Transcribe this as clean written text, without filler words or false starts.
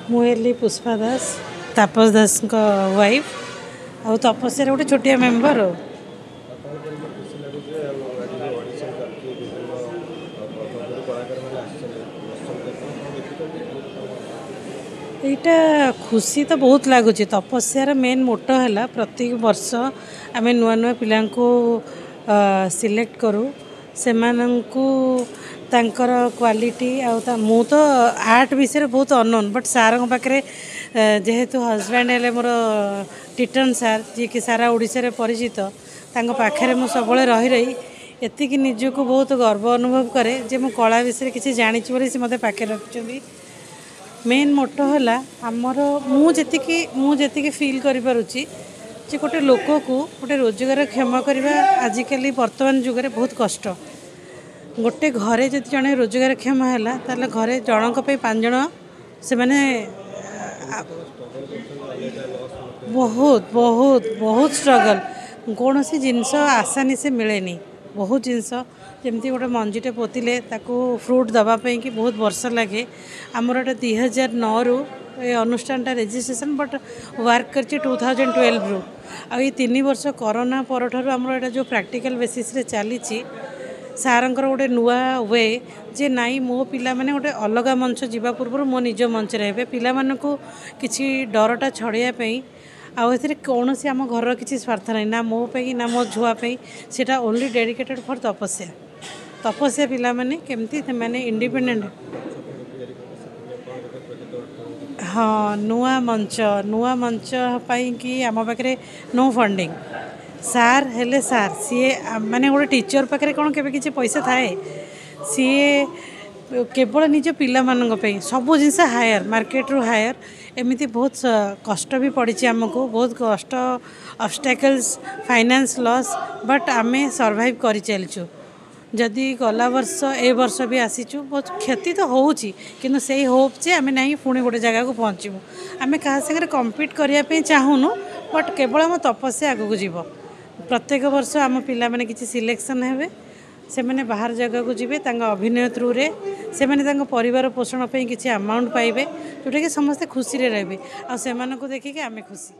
मुझे पुष्पा दास तापस दास वाइफ आ तपस्या गोटे छोटिया मेम्बर यहाँ खुशी तो बहुत लगुच तपस्यार मेन मोटो है प्रत्येक वर्ष आम नुआ नुआ पिला सिलेक्ट करूँ से क्वालिटी मु तो आर्ट विषय बहुत अनोन बट सार पाखे जेहेतु हजबैंड है मोर टिटन सार जी कि सारा ओडिशा परिचित पाखे मुझे सब रही रही एतिक निजक बहुत गर्व अनुभव करे जे मु कला विषय किसी जानी से मत पाखे रखिंट मेन मोटो है आमर मुझे फिल करुच्ची जे गोटे लोक को गोटे रोजगार क्षम करवा आजिकल वर्तमान जुगे बहुत कष्ट गोटे घरे जब जड़े रोजगार क्षम है ताले घरे जनक पाँच जन से माने बहुत बहुत बहुत स्ट्रगल कौन सी जिनस आसानी से मिलेनी बहुत जिनस जमती गोटे मंजीटे पोतिले ताकू फ्रूट दवापाई कि बहुत वर्ष लगे आमर एटा 2009 रु ये अनुष्ठान रेजिस्ट्रेशन बट वर्क कर 2012 रु आ 3 वर्ष कोरोना पर आमर एटा जो प्रैक्टिकल बेसिस रे चली सारंकर गोटे नुआ वे जे नाई मो पिला माने गोटे अलग मंच जीवा पूर्व मो निज मंच रे पिला मानकू किछि डरटा छड़िया आउ कौन सी आम घर किसी स्वार्थ नहीं ना मो पे ना मो छुआपाई सेटा ओनली डेडिकेटेड फॉर तपस्या तपस्या पिला माने केमती माने इंडिपेंडेंट हाँ नुआ मंच पाई कि आम पाखे नो फंडिंग सार हेले सार सी माने गोटे टीचर पाखे कौन के किसी पैसा थाए सी केवल निज पिला सबू जिनस हायर मार्केट रू हायर एमती बहुत कष्ट भी पड़ी आमको बहुत कष्ट ऑब्स्टेकल्स फाइनेंस लॉस बट आमे सर्वाइव कर चलचु जदि गला वर्ष ए वर्ष भी आसीचु बहुत क्षति तो होउची किंतु से होप जे आमे नहीं पुणी गोटे जगह को पहुँचू आमे क्या सागर कम्पीट करने चाहूनु बट केवल आम तपस्या आगू जीव प्रत्येक वर्ष आम पिला माने किसी सिलेक्शन हेबे से मैंने बाहर जगह को जीवे अभिनय थ्रू रे से मैंने परिवार पोषण पे किसी अमाउंट पाइबे जोटा कि समस्ते खुशी रे रहे आ से देखिए आमे खुशी।